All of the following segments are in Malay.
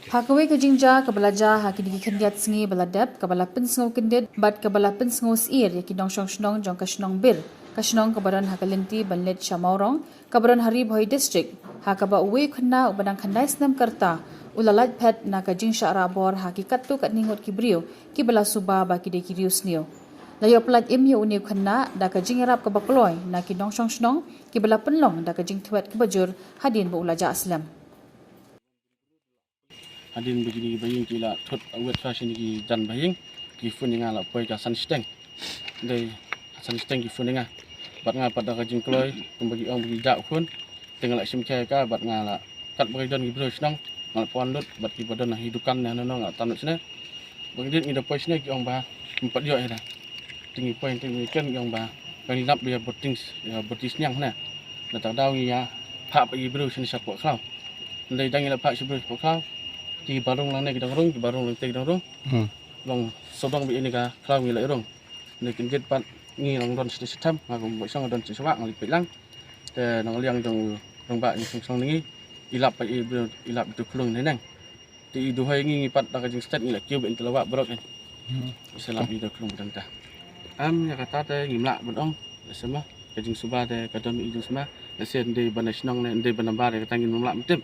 Hakawai ka jingja kabalaja hakidi kendiat singi baladap kabala pensngo kendit bat kabala pensngo sir yaki dong shong shnong jong ka shnong bir ka shnong kabaran hakalinti banlet shamaurong kabaran hari bhoi district hakaba uwe khna ubadang khandai snam karta ulalat phet na ka jingsha rabor hakikat tu kat ningot kibriu ki bala suba ba kide kirius nio layo plat imyo uniu khna da ka jingrap ka bakloi na ki dong shong shnong ki bala penlong da ka jing thwet ki bajur hadin bu ulaja aslam Hadin begini baying kila thot awet fashion ki jan baying ki funinga la poi ka san steng dei san steng ki funinga bat nga pada ka jing kloi bagi ong bagi ja khun tinggal sim khe ka bat nga la kat bagi don ki bro snong ngal pon lut bat ki badan hidukan na no nga tanut sne bagi dit ngi poi sne ki ong ba empat yo ida tingi poi tingi ken ki ong ba bagi lap dia botis nyang na na ta dau ngi ya pha bagi bro sne sapok klau dei dang la pha si bro sapok klau ki barung lang ne kidang rung ki barung lang te kidang rung long sodong bi ini ka klau ngi lai rung ne kin get pat ngi long don sti sitam ma ko bo sang don sti sawak ngali pelang te nang liang jong rong ba ni song ngi ilap pa ilap tu klung ne nang ti du hai ngi pat da ka jing stat ngi la kiu ben telawak brok en selap di da klung dan ta am ya kata te ngimla bodong semua ka jing suba te ka don i jing semua sen de banasnong ne de banambar ka tangin mamla mtip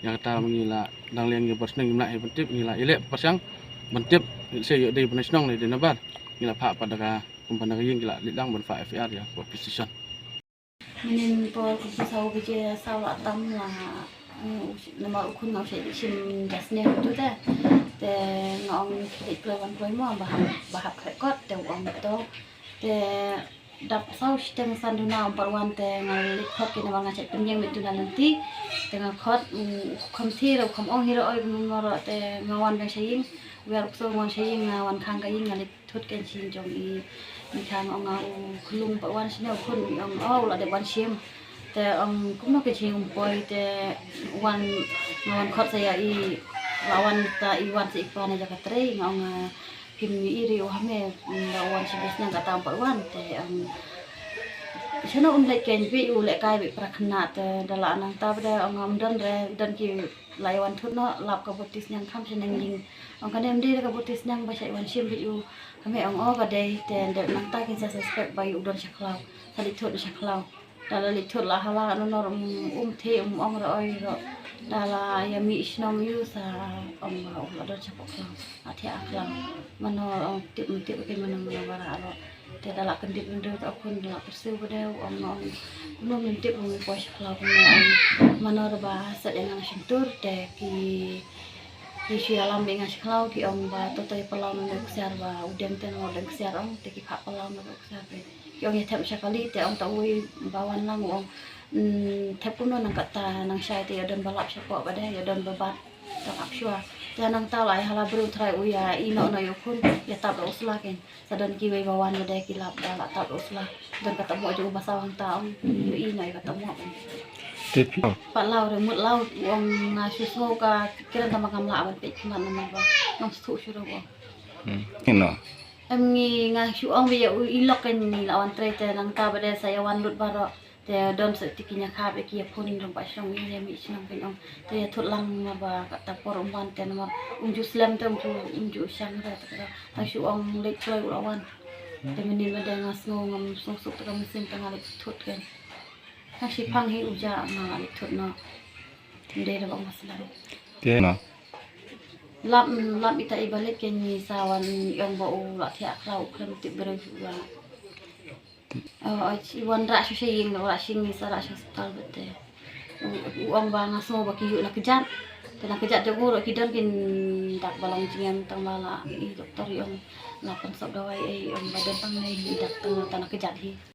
yang kata mengila dang liang ge bersneng imla he bentip ngila ile persang bentip se yo de bersneng ne de nabar ngila pha pada ka kumpana ying ngila lidang ben fa FR ya for precision Minin por kusau bije sawa tam la nama ukun ngau se sim jasne tu te ngong klik lawan koi mo bahap rekod te uang to te dap sau sistem sanduna parwan te ngalik khot ke nama ngacet penyeng betul nanti tengah khot komthi ro kom ong hiro oi ngoro te ngawan ga saying wer so ngon saying ngawan khang ga ying ngalik thut ken sin jong i khang ong ngau khulung parwan sine khun ong au la de wan sim te ong kum no ke ching poi te wan ngawan khot saya i lawan ta i wan si ikpan ja ka tre ngong kim iri o hame lawan si bisna ka tam parwan te chana lai ken bi u le kai bi prakhna te dala nang ta bda ong don re don ki lai wan thut no lap ka botis nyang kham seneng ling ong ka nem de ka botis nyang ba sai wan sim bi u hame ong o ka de te de nang ta ki sa suspect ba u don shaklau sali thut shaklau dala li thut la hala no nor the ong ro oi ro dala ya mi snom yu sa ong la don shaklau athi aklam mano ong tip ke manang bara ro te dala kendip ndo ta kun dala persu bode ong no mentip ong ko shaklau mano ba sa dengan sentur te ki alam dengan shaklau ki ong ba to te palam ndo ksar ba udem ten ndo ksar ong te ki kha palam ndo ksar pe ki ong yethem shakali te ong ta ui bawan lang ong thep kuno nang kata nang sai te don balap shakwa ba de don babat tak apshwa janang ta lai hala bru thrai uya ino no yokun ya tab usla ken sadon ki we bawan de ki lap dala tab usla don kata mo ju basawang taong i nai kata mo pak lau re mut lau wong na suso ka kiran ta makam la ban pe man na ba nang su su ro bo no em ngi nga su ong bi i lok ken ni lawan tre te nang ta ba de saya wan lut baro te don se tikinya kha be ki phun dong pa song ni mi snong pen ong te thut lang ba kata por umban te no ju slam te ju sang ra ta su ong le choi lawan te menin ba de ngas ngom song suk ta mesin tengah le thut ken ha si phang hi uja ma le thut no de ra bang masla te no lap ita ibalik ken ni sawan yong ba u la thia klau khem ti bere wa iwan ra su saying ra sing ni sa ra hospital bete uang ba ngaso ba ki na kejat kena kejat jogo ro kidan kin dak balong jingan tang bala i doktor yong la pensop dawai yong badan pang nei dak tang tanah kejat hi